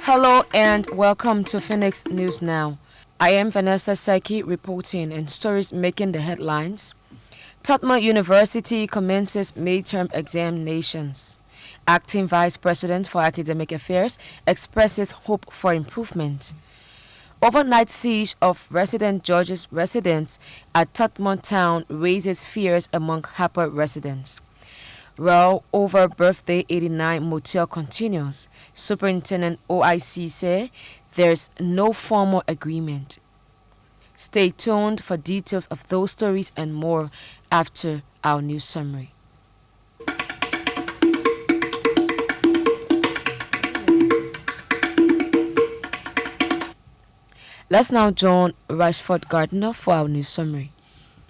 Hello and welcome to Phoenix News Now. I am Vanessa Seki reporting and stories making the headlines. Tubman University commences midterm examinations. Acting Vice President for Academic Affairs expresses hope for improvement. Overnight siege of resident judges' residence at Tubman Town raises fears among Harper residents. Row over birthday 89 motel continues. Superintendent OIC say there's no formal agreement. Stay tuned for details of those stories and more after our news summary. Let's now join Rashford Gardner for our news summary.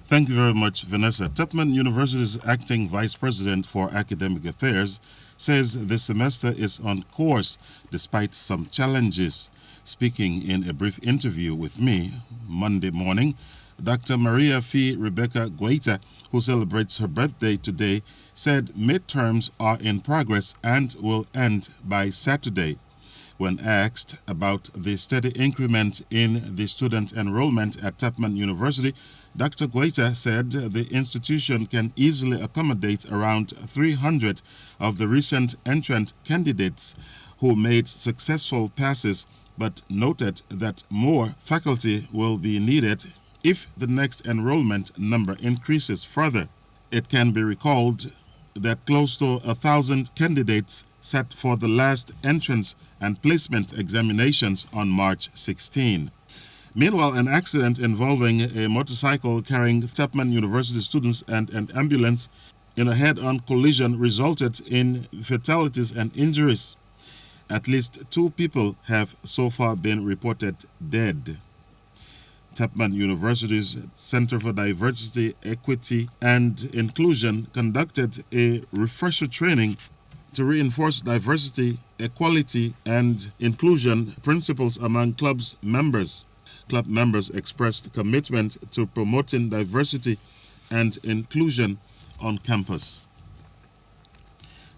Thank you very much, Vanessa. Tubman University's acting vice president for academic affairs says the semester is on course despite some challenges. Speaking in a brief interview with me Monday morning, Dr. Maria Fee Rebecca Guaita, who celebrates her birthday today, said midterms are in progress and will end by Saturday. When asked about the steady increment in the student enrollment at Tubman University, Dr. Guaita said the institution can easily accommodate around 300 of the recent entrant candidates who made successful passes, but noted that more faculty will be needed if the next enrollment number increases further. It can be recalled that close to 1,000 candidates sat for the last entrance and placement examinations on March 16. Meanwhile, an accident involving a motorcycle carrying Tubman University students and an ambulance in a head-on collision resulted in fatalities and injuries. At least 2 people have so far been reported dead. Tubman University's Center for Diversity, Equity, and Inclusion conducted a refresher training to reinforce diversity, equality, and inclusion principles among club's members. Club members expressed commitment to promoting diversity and inclusion on campus.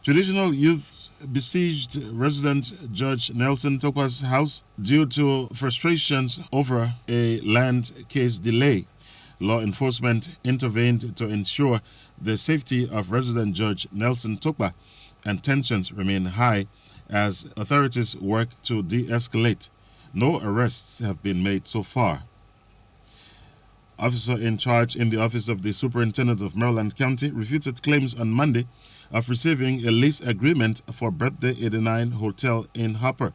Traditional youths besieged resident Judge Nelson Tokwa's house due to frustrations over a land case delay. Law enforcement intervened to ensure the safety of resident Judge Nelson Tokwa, and tensions remain high as authorities work to de-escalate. No arrests have been made so far. Officer in charge in the office of the Superintendent of Maryland County refuted claims on Monday of receiving a lease agreement for Birthday 89 Hotel in Harper.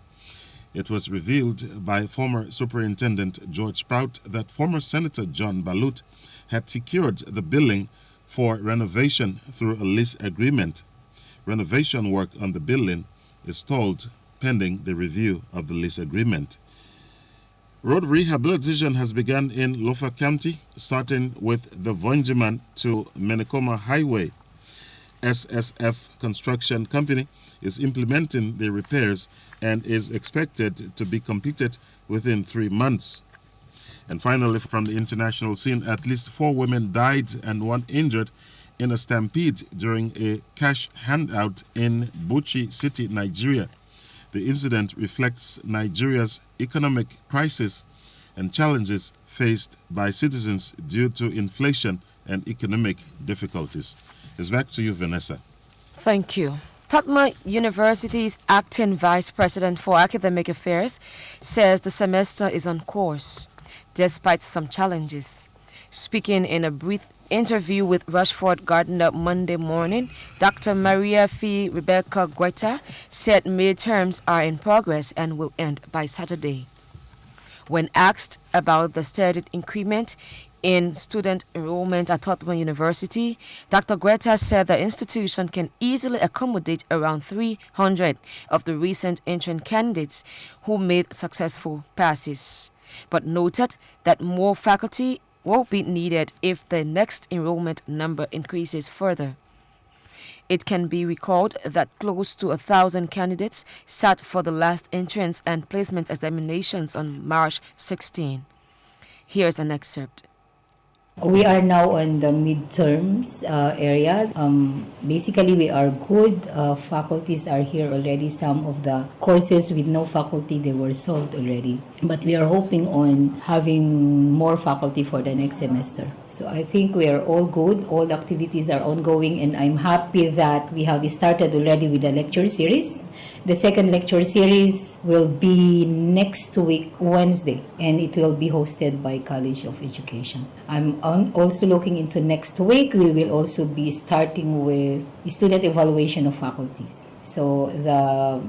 It was revealed by former Superintendent George Prout that former Senator John Balut had secured the building for renovation through a lease agreement. Renovation work on the building is stalled pending the review of the lease agreement. Road rehabilitation has begun in Lofa County, starting with the Vonjiman to Menekoma Highway. SSF Construction Company is implementing the repairs and is expected to be completed within 3 months. And finally, from the international scene, at least 4 women died and 1 injured in a stampede during a cash handout in Bauchi City, Nigeria. The incident reflects Nigeria's economic crisis and challenges faced by citizens due to inflation and economic difficulties. It's back to you, Vanessa. Thank you. Tubman University's acting vice president for academic affairs says the semester is on course, despite some challenges. Speaking in a brief interview with Rashford Gardner Monday morning, Dr. Maria Fee Rebecca Guaita said midterms are in progress and will end by Saturday. When asked about the steady increment in student enrollment at Tubman University, Dr. Guaita said the institution can easily accommodate around 300 of the recent entrant candidates who made successful passes, but noted that more faculty will be needed if the next enrollment number increases further. It can be recalled that close to 1,000 candidates sat for the last entrance and placement examinations on March 16. Here's an excerpt. We are now on the midterms area. Basically, we are good. Faculties are here already. Some of the courses with no faculty, they were solved already. But we are hoping on having more faculty for the next semester. So I think we are all good. All activities are ongoing, and I'm happy that we have started already with the lecture series. The second lecture series will be next week, Wednesday, and it will be hosted by College of Education. Also looking into next week. We will also be starting with student evaluation of faculties. So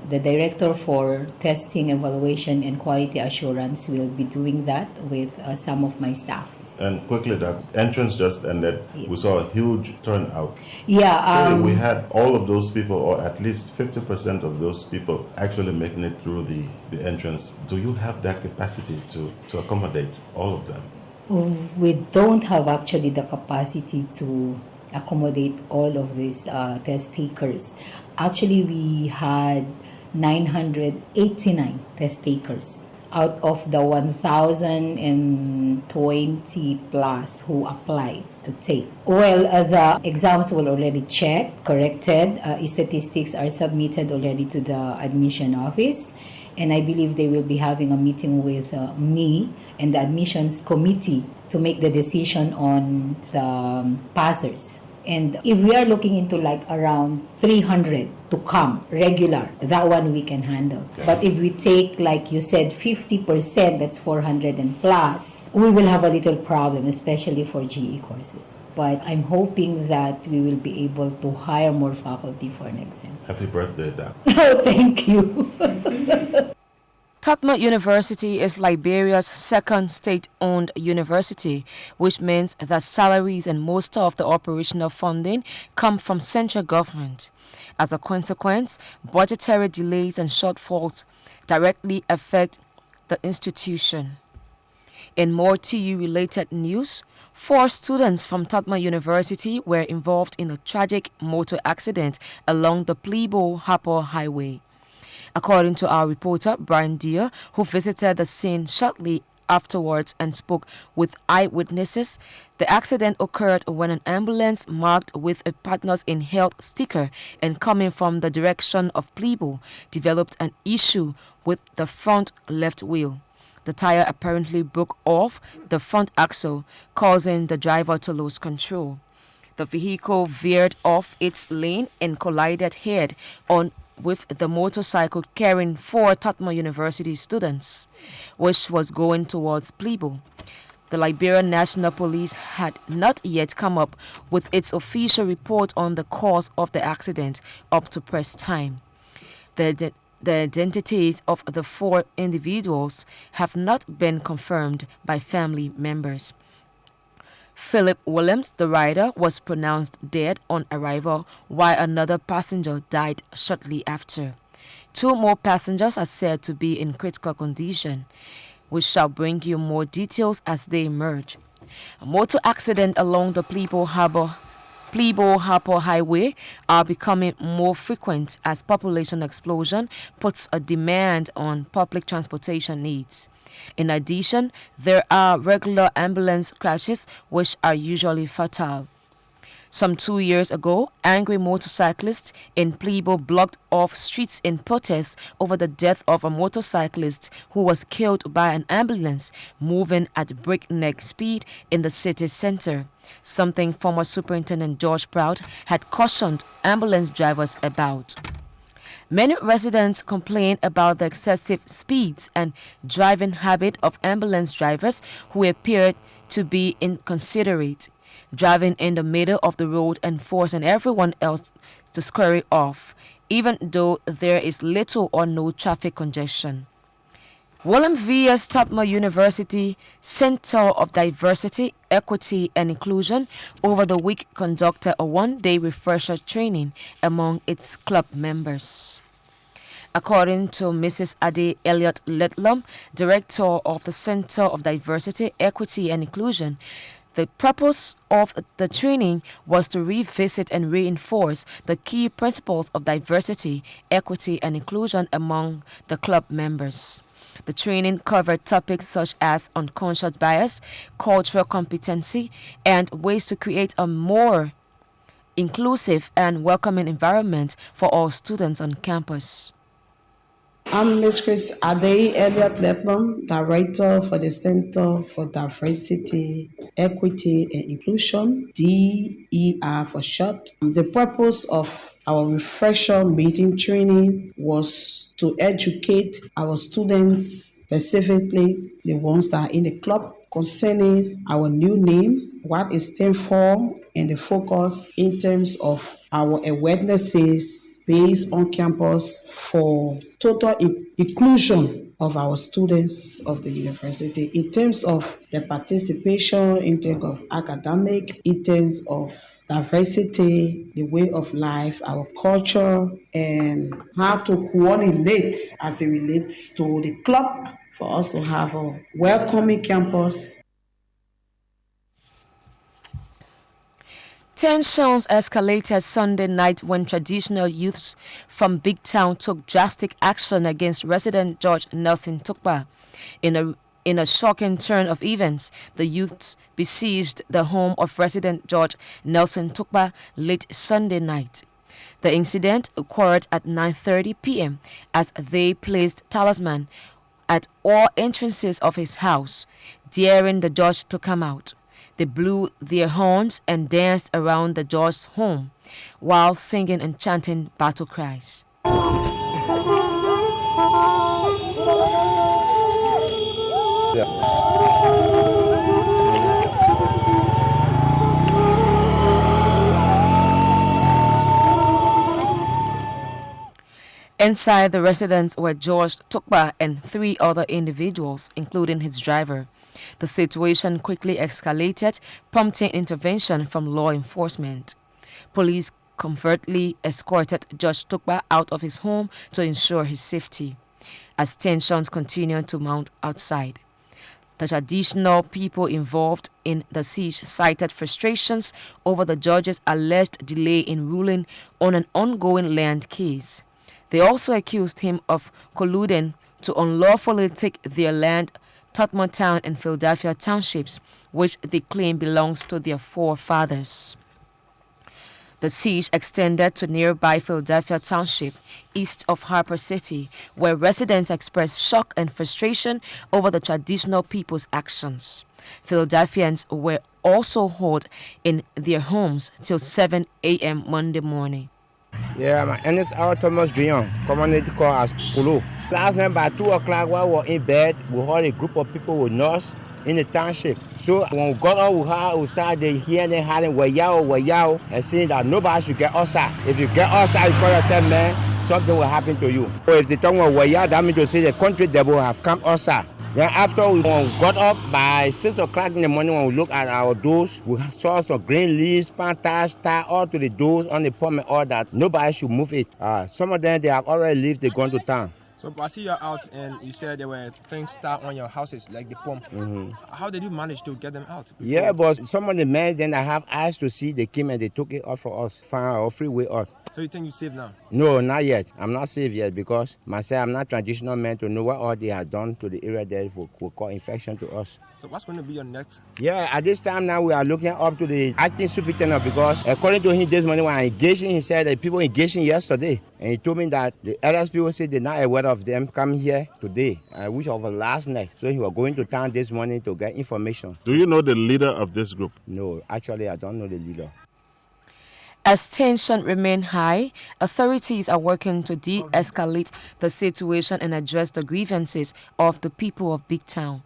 the director for testing, evaluation, and quality assurance will be doing that with some of my staff. And quickly, the entrance just ended. We saw a huge turnout. Yeah. Say we had all of those people, or at least 50% of those people, actually making it through the entrance. Do you have that capacity to accommodate all of them? We don't have actually the capacity to accommodate all of these test takers. Actually, we had 989 test takers out of the 1,020 plus who applied to take. Well, the exams were already checked, corrected. Statistics are submitted already to the admission office. And I believe they will be having a meeting with me and the admissions committee to make the decision on the passers. And if we are looking into like around 300 to come regular, that one we can handle. Okay. But if we take, like you said, 50%, that's 400 and plus, we will have a little problem, especially for GE courses. But I'm hoping that we will be able to hire more faculty for next sem. Happy birthday, Doc. Oh, thank you. Tubman University is Liberia's second state-owned university, which means that salaries and most of the operational funding come from central government. As a consequence, budgetary delays and shortfalls directly affect the institution. In more TU-related news, 4 students from Tubman University were involved in a tragic motor accident along the Plebo-Harper Highway. According to our reporter, Brian Deere, who visited the scene shortly afterwards and spoke with eyewitnesses, the accident occurred when an ambulance marked with a Partners in Health sticker and coming from the direction of Plebo developed an issue with the front left wheel. The tire apparently broke off the front axle, causing the driver to lose control. The vehicle veered off its lane and collided head-on with the motorcycle carrying 4 Tubman University students, which was going towards Plebo. The Liberian National Police had not yet come up with its official report on the cause of the accident up to press time. The identities of the 4 individuals have not been confirmed by family members. Philip Williams, the rider, was pronounced dead on arrival, while another passenger died shortly after. 2 more passengers are said to be in critical condition. We shall bring you more details as they emerge. A motor accident along the Plebo-Harper Highway are becoming more frequent as population explosion puts a demand on public transportation needs. In addition, there are regular ambulance crashes which are usually fatal. Some 2 years ago, angry motorcyclists in Plebo blocked off streets in protest over the death of a motorcyclist who was killed by an ambulance moving at breakneck speed in the city center, something former Superintendent George Proud had cautioned ambulance drivers about. Many residents complain about the excessive speeds and driving habit of ambulance drivers who appeared to be inconsiderate, driving in the middle of the road and forcing everyone else to scurry off, even though there is little or no traffic congestion. William V.S. Tubman University Center of Diversity, Equity and Inclusion over the week conducted a one-day refresher training among its club members. According to Mrs. Ade Elliott Letlam, Director of the Center of Diversity, Equity and Inclusion, the purpose of the training was to revisit and reinforce the key principles of diversity, equity and inclusion among the club members. The training covered topics such as unconscious bias, cultural competency, and ways to create a more inclusive and welcoming environment for all students on campus. I'm Ms. Chris Ade Elliott Lepman, Director for the Center for Diversity, Equity and Inclusion, DER for short. The purpose of our refresher meeting training was to educate our students, specifically the ones that are in the club, concerning our new name, what it stands for, and the focus in terms of our awarenesses based on campus for total inclusion of our students of the university in terms of the participation, in terms of academic, in terms of diversity, the way of life, our culture, and how to coordinate as it relates to the club for us to have a welcoming campus. Tensions escalated Sunday night when traditional youths from Big Town took drastic action against resident George Nelson Tukpa. In a shocking turn of events, the youths besieged the home of resident George Nelson Tukpa late Sunday night. The incident occurred at 9:30 p.m. as they placed talisman at all entrances of his house, daring the George to come out. They blew their horns and danced around the George's home while singing and chanting battle cries. Inside the residence were George Tukba and 3 other individuals, including his driver. The situation quickly escalated, prompting intervention from law enforcement. Police covertly escorted George Tukba out of his home to ensure his safety, as tensions continued to mount outside. The traditional people involved in the siege cited frustrations over the judge's alleged delay in ruling on an ongoing land case. They also accused him of colluding to unlawfully take their land, Tubman Town and Philadelphia Townships, which they claim belongs to their forefathers. The siege extended to nearby Philadelphia Township, east of Harper City, where residents expressed shock and frustration over the traditional people's actions. Philadelphians were also held in their homes till 7 a.m. Monday morning. Yeah, my name is Thomas Dion, commonly called as Kulu. Last night by 2 o'clock while we were in bed, we heard a group of people with nurse in the township. So when we got up, we started hearing them hollering, way and saying that nobody should get outside. If you get outside, you call yourself man, something will happen to you. So if they talk about way that means to say the country devil have come outside. Then after we got up by 6 o'clock in the morning, when we looked at our doors, we saw some green leaves, plantage, tied all to the doors on the pump and all that. Nobody should move it. Some of them, they have already left, they're gone to town. So I see you're out and you said there were things stuck on your houses, like the pump. Mm-hmm. How did you manage to get them out? Yeah, but some of the men, then I have eyes to see, they came and they took it off for us, find our freeway out. So you think you're safe now? No, not yet. I'm not safe yet because myself, I'm not traditional man to know what all they have done to the area there will cause infection to us. So what's going to be your next? Yeah, at this time now we are looking up to the acting superintendent because according to him this morning when I engaged him, he said that people engaged him yesterday. And he told me that the other people said they're not aware of them coming here today, which was last night. So he was going to town this morning to get information. Do you know the leader of this group? No, actually I don't know the leader. As tension remains high, authorities are working to de-escalate the situation and address the grievances of the people of Big Town.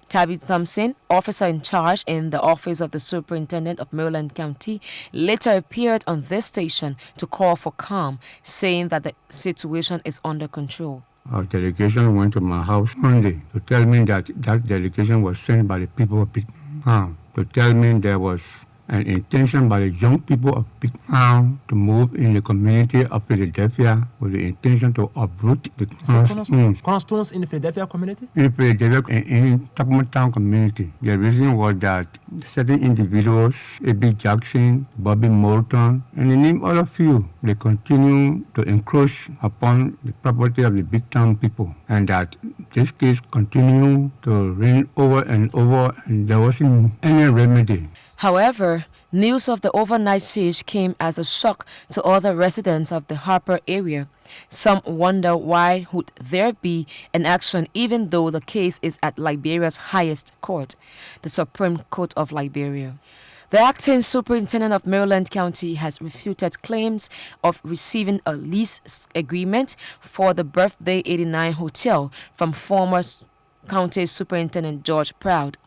Tabby Thompson, officer in charge in the office of the superintendent of Maryland County, later appeared on this station to call for calm, saying that the situation is under control. Our delegation went to my house Monday to tell me that that delegation was sent by the people of Big Town to tell me there was an intention by the young people of Big Town to move in the community of Philadelphia with the intention to uproot the cornerstones in the Philadelphia community? In Philadelphia and in Tubman Town community. The reason was that certain individuals, A.B. Jackson, Bobby Moulton, and the name of a few, they continue to encroach upon the property of the Big Town people, and that this case continued to rain over and over, and there wasn't any remedy. However, news of the overnight siege came as a shock to other residents of the Harper area. Some wonder why would there be an action even though the case is at Liberia's highest court, the Supreme Court of Liberia. The acting superintendent of Maryland County has refuted claims of receiving a lease agreement for the Birthday 89 Hotel from former County Superintendent George Proud.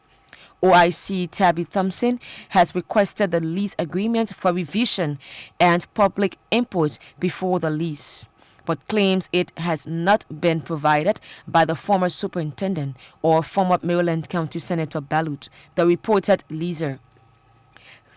OIC Tabby Thompson has requested the lease agreement for revision and public input before the lease, but claims it has not been provided by the former superintendent or former Maryland County Senator Balut, the reported leaser.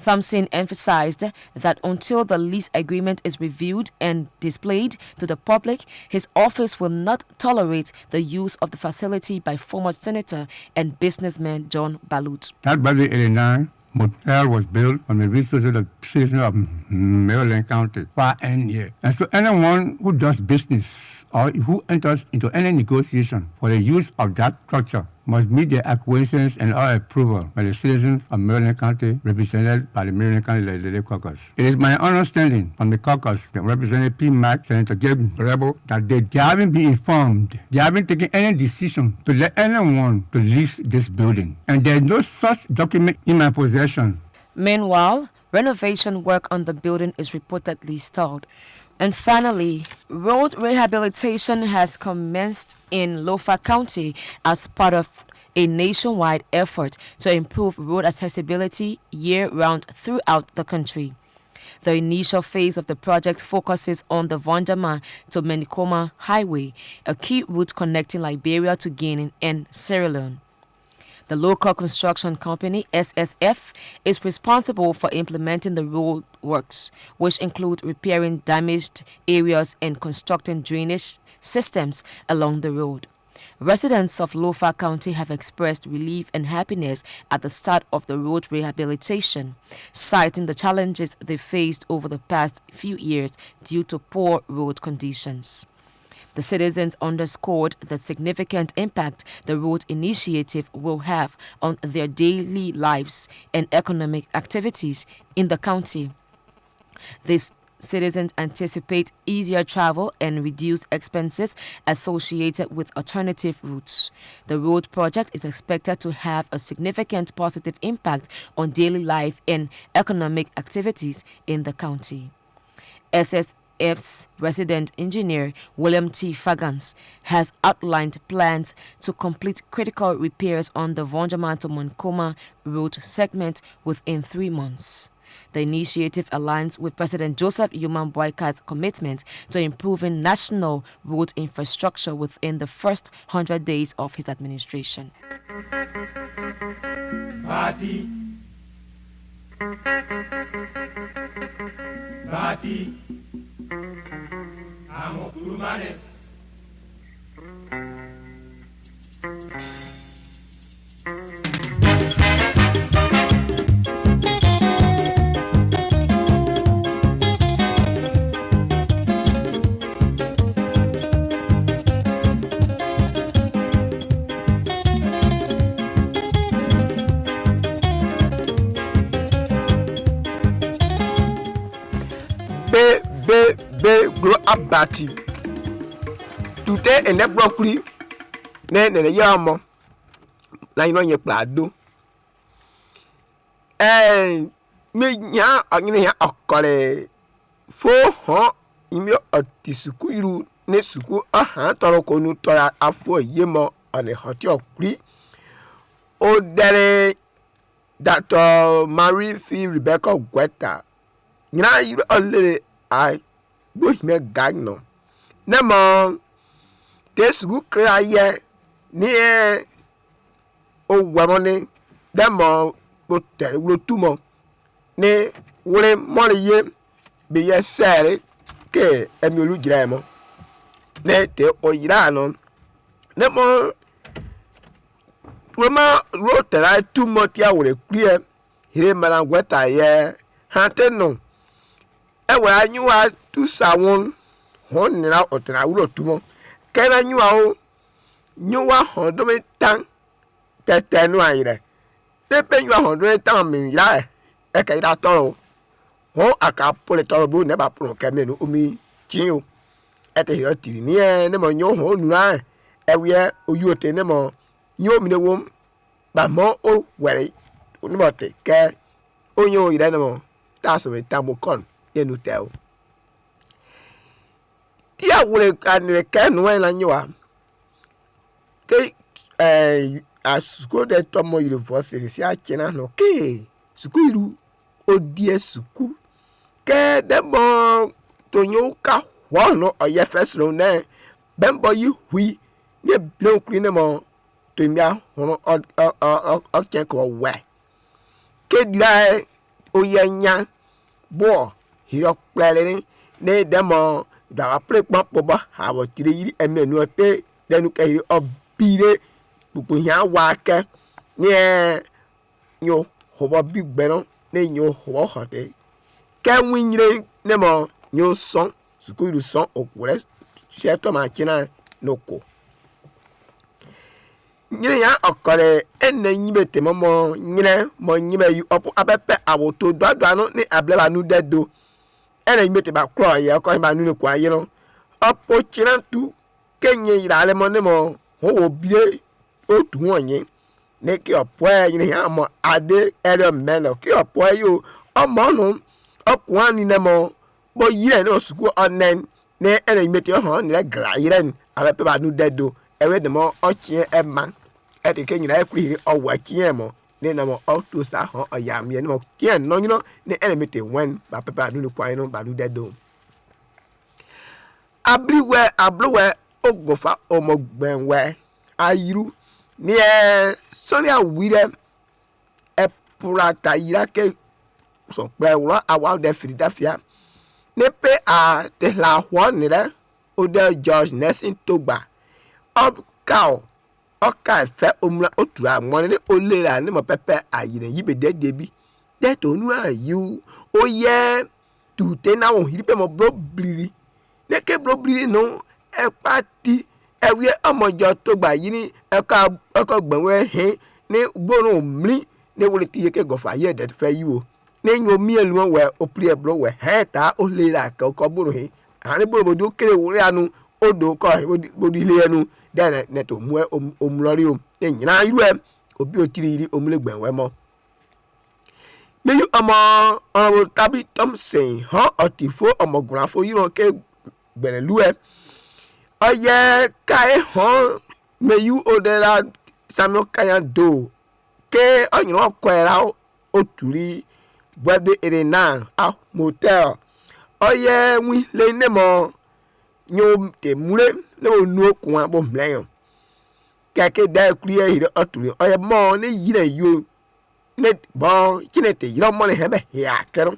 Thompson emphasized that until the lease agreement is reviewed and displayed to the public, his office will not tolerate the use of the facility by former Senator and businessman John Balut. That Birthday 89 motel was built on the resources of the citizens of Maryland County far and near. And so anyone who does business or who enters into any negotiation for the use of that structure must meet the acquiescence and or approval by the citizens of Maryland County represented by the Maryland County Legislative Caucus. It is my understanding from the caucus that Representative P. Mac, Senator Gabe Rebel, that they haven't been informed, they haven't taken any decision to let anyone to lease this building. And there is no such document in my possession. Meanwhile, renovation work on the building is reportedly stalled. And finally, road rehabilitation has commenced in Lofa County as part of a nationwide effort to improve road accessibility year-round throughout the country. The initial phase of the project focuses on the Vonjama to Menikoma Highway, a key route connecting Liberia to Guinea and Sierra Leone. The local construction company, SSF, is responsible for implementing the road works, which include repairing damaged areas and constructing drainage systems along the road. Residents of Lofa County have expressed relief and happiness at the start of the road rehabilitation, citing the challenges they faced over the past few years due to poor road conditions. The citizens underscored the significant impact the road initiative will have on their daily lives and economic activities in the county. These citizens anticipate easier travel and reduced expenses associated with alternative routes. The road project is expected to have a significant positive impact on daily life and economic activities in the county. SSF's resident engineer, William T. Fagans, has outlined plans to complete critical repairs on the Vonjama to Monkoma road segment within 3 months. The initiative aligns with President Joseph Yuman Boyka's commitment to improving national road infrastructure within the first 100 days of his administration. Bati. Bati. Amo kurumane. be glo abati tute ene brokli ne yamo na ino ye plado me nya agni ya akore fo ho imi otisuku iru ne suku aha toro konu tora afo yemo ane hoti okri o dere Dr. Marie F. Rebecca Gweta nyina yiru olere ai bo hime gagno nemo tesugu kraye ni o wamone demo bo tere wo tumo ni wore moriye be yesere ke emi olujira mo ne te oyira no nemo Wema rotera tumo tia wore kwie hire malangweta ye hanteno ewe anyuwa tu sawon hon nira otera wuro tumo kena nyuwa o nyuwa hondome tang tetenu ayire ne pe nyuwa hondome tang min ya e ka ida toro ho aka pole toro bu ne ba pro ke menu omi chin ete hiro tiri ni ne mo nyo ho nura e wie oyuote ne mo nyo mi ne wom ba mo o were ni mo te ke onyo ire ne mo ta so me ta mo kon ye nu te o ti awure kan ne ke nu en la nyoa ke a school de Tomo University si a chena no ke school odie school ke de mo to nyo ka wo no oye first no ne bembo yi hui ne blo kri ne mo to mi a hono o chen ko we ke dira oye nya bo hiro plele ne de mo da pre pa po ba ha bo tire yiri emenu te de nu ke hiri obire pupu ya wa ke ni nyo hobo big beno ne nyo hobo hote ke winyire ne mo nyo son sukuru son okure se to ma china noko nyire ya okore enne nyibete mo nyire mo nyibe yu opu abepe awoto dwadwa no ni ableba nu dedo enne nyibete ba kro ye ko ba nu ne kwa yiro opu china tu kenye irale mo ne mo ho obie otu wonye ne ki opo nyire ya mo ade ere melo ki opo yo omo no okwani ne mo bo yire no suku onen ne enne nyibete ho ne gra yire abepe ba nu dedo ewe de mo ochie ema eti ke nyina ekuri owa chie mo ne na mo auto sa ho oyam ye no kien no nyino ne enemy wen ba pepa du kwa no ba du dedo abluwe ogofa omogbenwe ayiru ni sori awire epurata yira ke so pe wo awa de Philadelphia ne pe a te la ho ni le o de George Nelson Togba of cow ọka ẹfẹ omura otura mọni ní olera ní mo pẹpẹ àyìnà yìí bèdè débi dẹtọ onú àyíw ó yẹ tùtẹ náà wọn yìí pẹ mọ búrọbìrì nẹkẹ búrọbìrì nù ẹpá ti ẹwìẹ ọmọjọ tó gbà yìí ní ẹkọ gbẹwẹ hẹn ní gbóòórùn mìíràn ní wọlé tí yẹ kẹ gọfà yẹ ẹdẹ fẹ yìí o ní yín omi ẹlú wọn wẹ òpìrì ẹbùrọ wẹ hẹn ta ó lera kẹkọ gbóòórùn hẹn àwọn gbóòórùn bòdì ó kéré wúrẹ ànú odò kọ bòdì ilé ẹnu dẹ́nẹ̀ nẹ̀tọ̀ mú omulọ́rí o ẹ̀yìnà irú ẹ̀ òbí òtìrì yìí omúlẹ̀gbẹ̀wẹ̀ mọ́. Míyú ọmọ ọ̀rọ̀ tàbí Thompson hàn ọ̀tì fún ọmọgùnrin àfọ yìí wọn ké gbẹ̀rẹ̀ lú ẹ̀. ọyẹ káyé hàn míyú ọ̀dẹ́ra Samuel Kayando ké ọ̀yìnà ọkọ̀ ẹ̀rá òtúrí bọ́dé èrè náà á motel ọyẹ wí lẹ́yìn náà mọ́ nyó tè múlẹ̀ ne wo nuo kwa bo mleyo kake da kriye hire oturi oye mo ne yire yo ne bo kine te yiro mo ne hebe ya kero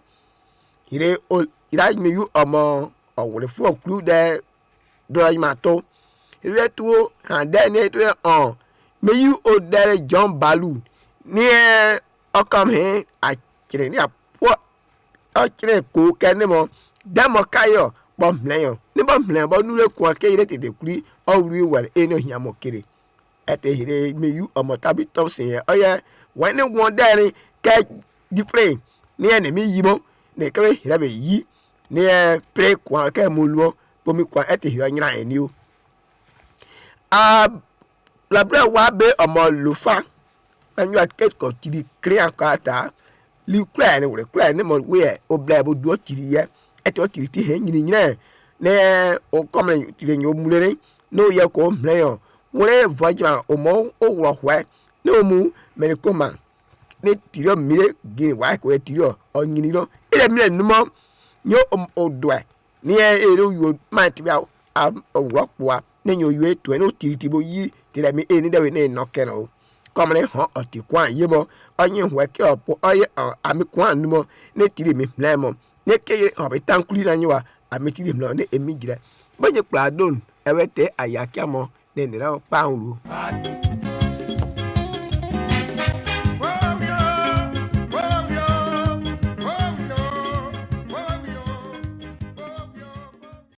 hire o ira me yu omo owure fu okru de do ma to hire tu han de ne to on me yu o dere John Balu ni okam he a kire ni apo o kire ko kene mo demo kayo bom mleyo ni bom mleyo bo nure kwa ke ire tete kuri owuri wer eno hiamo kire ete hire meyu omo tabi Thompson ye oye wani won dere ke different ni ene mi yimo ne ke hire be yi ni pre kwa ke moluo bomi kwa ete hire nyira eni o la bre wa be omo lufa anyu aket ko tiri kre akata li kra ni wure kra ni mo we obla bo duo tiri ye ete o tiri ti he nyina ne o come tire nyo mulere no ye ko mleyo wore vojma o mo o wo hwe no mu me ko ma ne tire mire gini wa ko tire o nyini no ile mire numo nyo o dwe ni e ere yo ma ti bia o wo kwa ne nyo yo etu no tiri bo yi tire mi e ni de we ne no ke no come ne ho o ti kwa yebo onye hwe ke opo oye ami kwa numo ne tire mi mlemo ne ke o be tankuli na nyo ametiri mlo ne emigire banye pladon ewete ayakiamo ne nira paulu